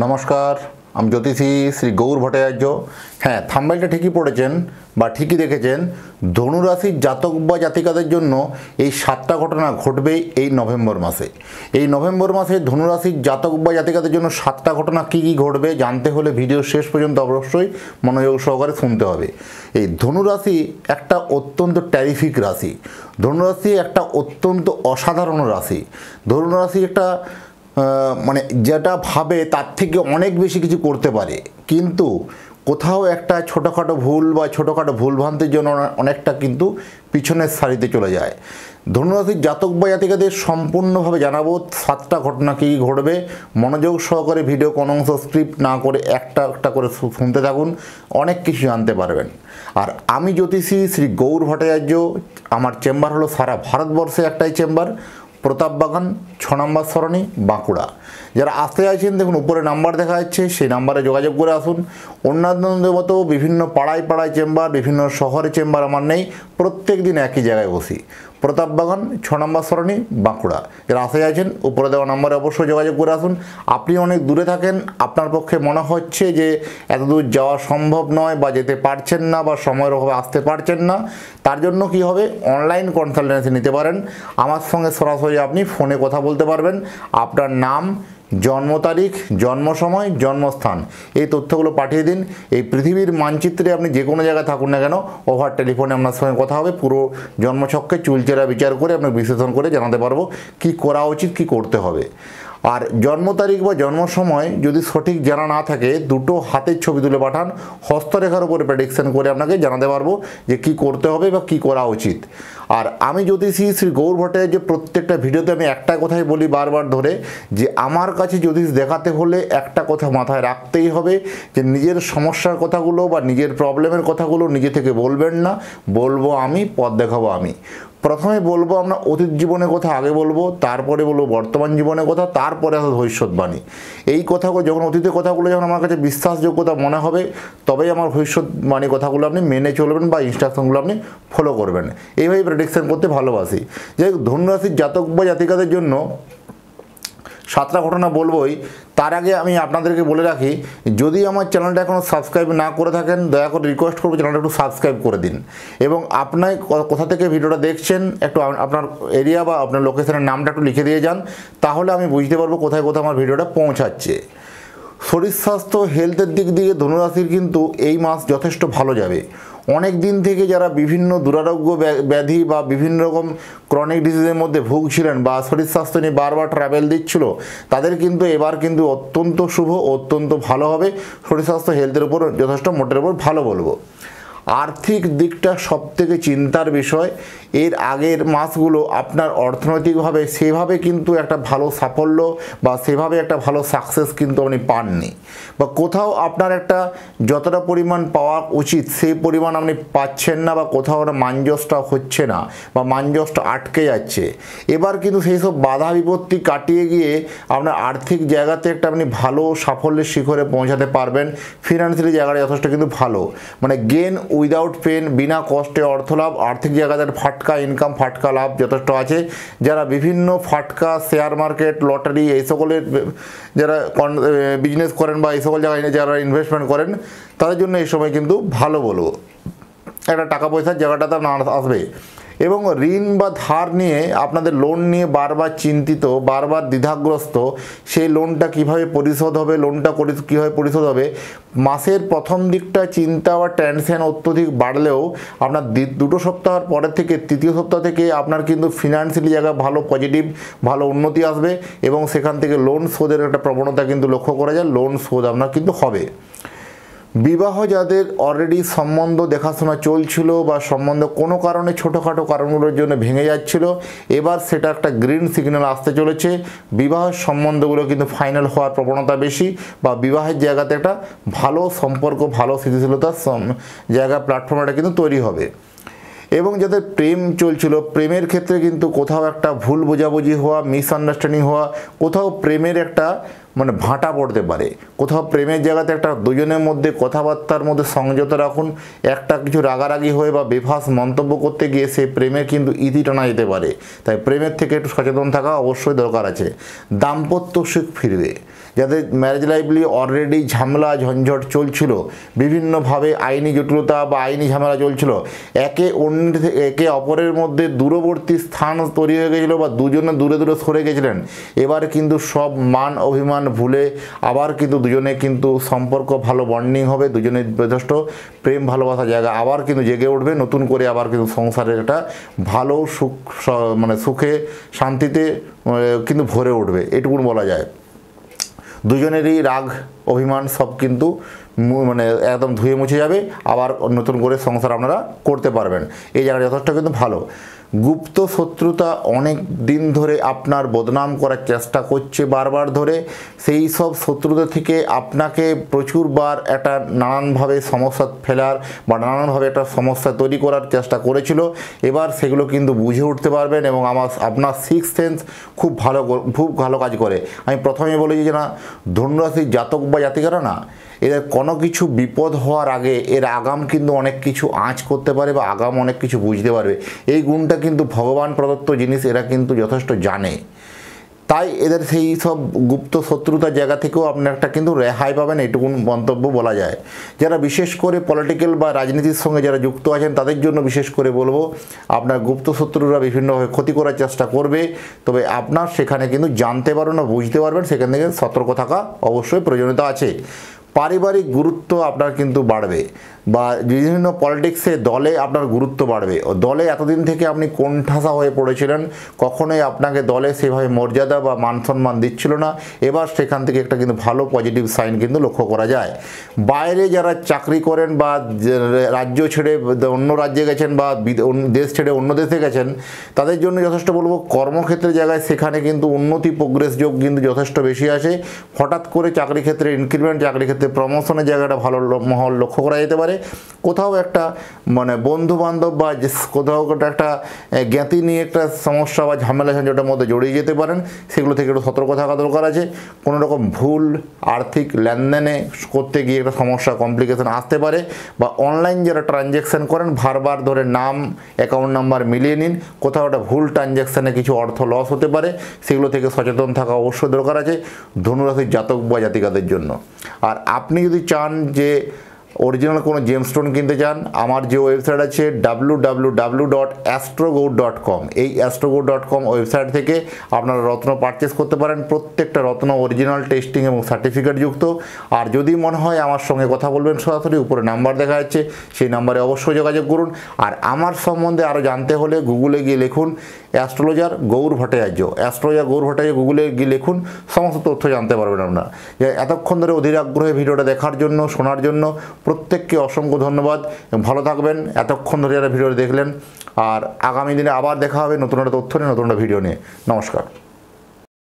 নমস্কার, আমি জ্যোতিষী শ্রী গৌর ভট্টাচার্য। হ্যাঁ, থাম্বনেলটা ঠিকই পড়েছেন বা ঠিকই দেখেছেন। ধনুরাশির জাতক বা জাতিকাদের জন্য এই 7টা ঘটনা ঘটবে এই নভেম্বর মাসে। এই নভেম্বর মাসে ধনুরাশির জাতক বা জাতিকাদের জন্য 7টা ঘটনা কী কী ঘটবে জানতে হলে ভিডিও শেষ পর্যন্ত অবশ্যই মনোযোগ সহকারে শুনতে হবে। এই ধনুরাশি একটা অত্যন্ত ট্যারিফিক রাশি। ধনুরাশি একটা অত্যন্ত অসাধারণ রাশি। ধনুরাশি একটা মানে যেটা ভাবে তার থেকে অনেক বেশি কিছু করতে পারে, কিন্তু কোথাও একটা ছোটোখাটো ভুল বা ছোটোখাটো ভুলভ্রান্তির জন্য অনেকটা কিন্তু পিছনের সারিতে চলে যায়। ধনুরাশির জাতক বা জাতিকাদের সম্পূর্ণভাবে জানাবো 7টা ঘটনা কী ঘটবে। মনোযোগ সহকারে ভিডিও কোনো অংশ স্ক্রিপ্ট না করে একটা একটা করে শুনতে থাকুন, অনেক কিছু জানতে পারবেন। আর আমি জ্যোতিষী শ্রী গৌর ভট্টাচার্য। আমার চেম্বার হলো সারা ভারতবর্ষে একটাই চেম্বার, প্রতাপবাগান 6 নম্বর সরণি, বাঁকুড়া। যারা আসতে চাইছেন দেখুন উপরে নাম্বার দেখা যাচ্ছে, সেই নাম্বারে যোগাযোগ করে আসুন। অন্যান্য মতো বিভিন্ন পাড়ায় পাড়ায় চেম্বার, বিভিন্ন শহরে চেম্বার আমার নেই, প্রত্যেক দিন একই জায়গায় বসি। প্রতাপবাগান 6 নম্বর সরণি, বাঁকুড়া। যারা আসতে চাইছেন উপরে দেওয়া নাম্বারে অবশ্যই যোগাযোগ করে আসুন। আপনি অনেক দূরে থাকেন, আপনার পক্ষে মনে হচ্ছে যে এত দূর যাওয়া সম্ভব নয় বা যেতে পারছেন না বা সময়ের অভাবে আসতে পারছেন না, তার জন্য কি হবে, অনলাইন কনসালটেন্সি নিতে পারেন। আমার সঙ্গে সরাসরি আপনি ফোনে কথা বলতে পারবেন। আপনার নাম, জন্ম তারিখ, জন্ম সময়, জন্মস্থান এই তথ্যগুলো পাঠিয়ে দিন। এই পৃথিবীর মানচিত্রে আপনি যে কোনো জায়গায় থাকুন না কেন, ওভার টেলিফোনে আপনার সঙ্গে কথা হবে। পুরো জন্মছককে চুলচেরা বিচার করে আপনাকে বিশ্লেষণ করে জানাতে পারবো কী করা উচিত, কী করতে হবে। আর জন্ম তারিখ বা জন্ম সময় যদি সঠিক জানা না থাকে, দুটো হাতের ছবি তুলে পাঠান, হস্তরেখার উপরে প্রেডিকশন করে আপনাকে জানাতে পারবো যে কী করতে হবে বা কী করা উচিত। আর আমি জ্যোতিষী শ্রী গৌর ভট্টাচার্য প্রত্যেকটা ভিডিওতে আমি একটা কথাই বলি বারবার ধরে, যে আমার কাছে জ্যোতিষ দেখাতে হলে একটা কথা মাথায় রাখতেই হবে, যে নিজের সমস্যার কথাগুলো বা নিজের প্রবলেমের কথাগুলো নিজে থেকে বলবেন না, বলবো আমি, পথ দেখাবো আমি। প্রথমে বলবো আমরা অতীত জীবনের কথা আগে বলবো, তারপরে বলবো বর্তমান জীবনের কথা, তারপরে আসলে ভবিষ্যৎবাণী। এই কথাগুলো যখন অতীতের কথাগুলো যখন আমার কাছে বিশ্বাসযোগ্যতা মনে হবে, তবেই আমার ভবিষ্যৎবাণী কথাগুলো আপনি মেনে চলবেন বা ইনস্ট্রাকশনগুলো আপনি ফলো করবেন। এইভাবে প্রেডিকশন করতে ভালোবাসি। যাই হোক, ধনুরাশির জাতক বা জাতিকাদের জন্য 7টা ঘটনা বলবোই। তার আগে আমি আপনাদেরকে বলে রাখি, যদি আমার চ্যানেলটা এখনও সাবস্ক্রাইব না করে থাকেন, দয়া করে রিকোয়েস্ট করবো চ্যানেলটা একটু সাবস্ক্রাইব করে দিন। এবং আপনার কোথা থেকে ভিডিওটা দেখছেন একটু আপনার এরিয়া বা আপনার লোকেশনের নামটা একটু লিখে দিয়ে যান, তাহলে আমি বুঝতে পারবো কোথায় কোথায় আমার ভিডিওটা পৌঁছাচ্ছে। শরীর স্বাস্থ্য হেলথের দিক দিয়ে ধনুরাশির কিন্তু এই মাস যথেষ্ট ভালো যাবে। অনেক দিন থেকে যারা বিভিন্ন দুরারোগ্য ব্যাধি বা বিভিন্ন রকম ক্রনিক ডিজিজের মধ্যে ভুগছিলেন বা শরীর স্বাস্থ্য নিয়ে বারবার ট্রাভেল দিচ্ছিল, তাদের কিন্তু এবার কিন্তু অত্যন্ত শুভ, অত্যন্ত ভালো হবে। শরীর স্বাস্থ্য হেলথের উপর যথেষ্ট মোটের উপর ভালো বলবো। আর্থিক দিকটা সবথেকে চিন্তার বিষয়। এর আগের মাসগুলো আপনার অর্থনৈতিকভাবে সেভাবে কিন্তু একটা ভালো সাফল্য বা সেভাবে একটা ভালো সাকসেস কিন্তু আপনি পাননি, বা কোথাও আপনার একটা যতটা পরিমাণ পাওয়া উচিত সেই পরিমাণ আপনি পাচ্ছেন না, বা কোথাও একটা মানজসটা হচ্ছে না বা মানজসটা আটকে যাচ্ছে। এবার কিন্তু সেই সব বাধা বিপত্তি কাটিয়ে গিয়ে আপনার আর্থিক জায়গাতে একটা আপনি ভালো সাফল্যের শিখরে পৌঁছাতে পারবেন। ফিনান্সিয়ালি জায়গাটা যথেষ্ট কিন্তু ভালো, মানে গেন উইদাউট পেন, বিনা কষ্টে অর্থলাভ। আর্থিক জায়গাতে ফাটকা ইনকাম, ফাটকা লাভ যথেষ্ট আছে। যারা বিভিন্ন ফাটকা শেয়ার মার্কেট, লটারি এই সকলের যারা বিজনেস করেন বা এই সকল জায়গায় যারা ইনভেস্টমেন্ট করেন, তাদের জন্য এই সময় কিন্তু ভালো বলবো। একটা টাকা পয়সার জায়গাটাতে আসবে। এবং ঋণ বা ধার নিয়ে আপনাদের লোন নিয়ে বারবার চিন্তিত, বারবার দ্বিধাগ্রস্ত, সেই লোনটা কিভাবে পরিশোধ হবে, লোনটা কীভাবে পরিশোধ হবে, মাসের প্রথম দিকটা চিন্তা বা টেনশন অত্যধিক বাড়লেও আপনার 2 সপ্তাহের পরের থেকে 3য় সপ্তাহ থেকে আপনার কিন্তু ফিনান্সিয়ালি জায়গায় ভালো পজিটিভ ভালো উন্নতি আসবে। এবং সেখান থেকে লোন শোধের একটা প্রবণতা কিন্তু লক্ষ্য করা যায়, লোন শোধ আপনার কিন্তু হবে। বিবাহ যাদের অলরেডি সম্বন্ধ দেখাশোনা চলছিল বা সম্বন্ধ কোনো কারণে ছোটোখাটো কারণগুলোর জন্য ভেঙে যাচ্ছিল, এবার সেটা একটা গ্রিন সিগন্যাল আসতে চলেছে। বিবাহের সম্বন্ধগুলো কিন্তু ফাইনাল হওয়ার প্রবণতা বেশি, বা বিবাহের জায়গাতে একটা ভালো সম্পর্ক, ভালো স্থিতিশীলতার জায়গা, প্ল্যাটফর্মটা কিন্তু তৈরি হবে। এবং যাদের প্রেম চলছিল, প্রেমের ক্ষেত্রে কিন্তু কোথাও একটা ভুল বোঝাবুঝি হওয়া, মিসআন্ডারস্ট্যান্ডিং হওয়া, কোথাও প্রেমের একটা মানে ভাঁটা পড়তে পারে। কোথাও প্রেমের জায়গাতে একটা দুজনের মধ্যে কথাবার্তার মধ্যে সংযত রাখুন। একটা কিছু রাগারাগি হয়ে বা বেফাস মন্তব্য করতে গিয়ে সেই প্রেমে কিন্তু ইতি টানা যেতে পারে। তাই প্রেমের থেকে একটু সচেতন থাকা অবশ্যই দরকার আছে। দাম্পত্য সুখ ফিরবে। যাদের ম্যারেজ লাইফলি অলরেডি ঝামেলা ঝঞ্ঝট চলছিল, বিভিন্নভাবে আইনি জটিলতা বা আইনি ঝামেলা চলছিল, একে অপরের মধ্যে দূরবর্তী স্থান তৈরি হয়ে গেছিলো বা দুজনে দূরে দূরে সরে গেছিলেন, এবার কিন্তু সব মান অভিমান ভুলে আবার কিন্তু দুজনে কিন্তু সম্পর্ক ভালো বন্ডিং হবে, দুজনের যথেষ্ট প্রেম ভালোবাসা জায়গা আবার কিন্তু জেগে উঠবে, নতুন করে আবার কিন্তু সংসারের একটা ভালো সুখ মানে সুখে শান্তিতে কিন্তু ভরে উঠবে, এটুকুন বলা যায়। দুজনেরই রাগ অভিমান সব কিন্তু মানে একদম ধুয়ে মুছে যাবে, আবার নতুন করে সংসার আপনারা করতে পারবেন। এই জায়গাটা যথেষ্ট কিন্তু ভালো। গুপ্ত শত্রুতা অনেক দিন ধরে আপনার বদনাম করার চেষ্টা করছে বারবার ধরে, সেই সব শত্রুতা থেকে আপনাকে প্রচুরবার একটা নানানভাবে সমস্যা ফেলার বা নানানভাবে একটা সমস্যা তৈরি করার চেষ্টা করেছিল। এবার সেগুলো কিন্তু বুঝে উঠতে পারবেন এবং আপনার সিক্স সেন্স খুব ভালো কাজ করে। আমি প্রথমে বলেছি যে না, ধনুরাশির জাতক বা জাতিকারা না, এদের কোনো কিছু বিপদ হওয়ার আগে এর আগাম কিন্তু অনেক কিছু আঁচ করতে পারে বা আগাম অনেক কিছু বুঝতে পারবে। এই গুণটা কিন্তু ভগবান প্রদত্ত জিনিস, এরা কিন্তু যথেষ্ট জানে। তাই এদের সেই সব গুপ্ত শত্রুতার জায়গা থেকেও আপনি একটা কিন্তু রেহাই পাবেন, এটুকুন মন্তব্য বলা যায়। যারা বিশেষ করে পলিটিক্যাল বা রাজনীতির সঙ্গে যারা যুক্ত আছেন তাদের জন্য বিশেষ করে বলবো, আপনার গুপ্ত শত্রুরা বিভিন্নভাবে ক্ষতি করার চেষ্টা করবে, তবে আপনার সেখানে কিন্তু জানতে পারবেন না, বুঝতে পারবেন, সেখান থেকে সতর্ক থাকা অবশ্যই প্রয়োজনীয়তা আছে। পারিবারিক গুরুত্ব আপনার কিন্তু বাড়বে, বা বিভিন্ন পলিটিক্সে দলে আপনার গুরুত্ব বাড়বে। দলে এতদিন থেকে আপনি কোণঠাসা হয়ে পড়েছিলেন, কখনোই আপনাকে দলে সেভাবে মর্যাদা বা মান সম্মান দিচ্ছিল না, এবার সেখান থেকে একটা কিন্তু ভালো পজিটিভ সাইন কিন্তু লক্ষ্য করা যায়। বাইরে যারা চাকরি করেন বা রাজ্য ছেড়ে অন্য রাজ্যে গেছেন বা দেশ ছেড়ে অন্য দেশে গেছেন, তাদের জন্য যথেষ্ট বলবো কর্মক্ষেত্রের জায়গায় সেখানে কিন্তু উন্নতি প্রোগ্রেস যোগ কিন্তু যথেষ্ট বেশি আসে। হঠাৎ করে চাকরি ক্ষেত্রে ইনক্রিমেন্ট, চাকরি ক্ষেত্রে প্রমোশনের জায়গাটা ভালো মহল লক্ষ্য করা যেতে পারে। কোথাও একটা মানে বন্ধু বান্ধব বা কোথাও একটা জ্ঞাতি নিয়ে একটা সমস্যা বা ঝামেলা ঝঞ্ঝাটের মধ্যে জড়িয়ে যেতে পারেন, সেগুলো থেকে একটু সতর্ক থাকা দরকার আছে। কোনো রকম ভুল আর্থিক লেনদেনে করতে গিয়ে একটা সমস্যা কমপ্লিকেশন আসতে পারে, বা অনলাইন যারা ট্রানজ্যাকশান করেন বারবার ধরে নাম অ্যাকাউন্ট নাম্বার মিলিয়ে নিন, কোথাও একটা ভুল ট্রানজ্যাকশানে কিছু অর্থ লস হতে পারে, সেগুলো থেকে সচেতন থাকা অবশ্যই দরকার আছে ধনুরাশির জাতক বা জাতিকাদের জন্য। আর আপনি যদি চান যে অরিজিনাল কোনো জেমস্টোন কিনতে চান, আমার যে ওয়েবসাইট আছে www.astrogold.com, এই astrogold.com ওয়েবসাইট থেকে আপনারা রত্ন পারচেস করতে পারেন। প্রত্যেকটা রত্ন অরিজিনাল টেস্টিং এবং সার্টিফিকেট যুক্ত। আর যদি মনে হয় আমার সঙ্গে কথা বলবেন, সরাসরি উপরে নাম্বার দেখা যাচ্ছে, সেই নাম্বারে অবশ্যই যোগাযোগ করুন। আর আমার সম্বন্ধে আরও জানতে হলে গুগলে গিয়ে লিখুন অ্যাস্ট্রোলজার গৌর ভট্টাচার্য, অ্যাস্ট্রোলজার গৌর ভট্টাচার্য গুগলে গিয়ে লিখুন, সমস্ত তথ্য জানতে পারবেন আপনারা। এতক্ষণ ধরে অধীর আগ্রহে ভিডিওটা দেখার জন্য, শোনার জন্য প্রত্যেককে অসংখ্য ধন্যবাদ। ভালো থাকবেন এতক্ষণ ধরে যারা ভিডিওটা দেখলেন। আর আগামী দিনে আবার দেখা হবে নতুন একটা তথ্য নিয়ে, নতুন একটা ভিডিও নিয়ে। নমস্কার।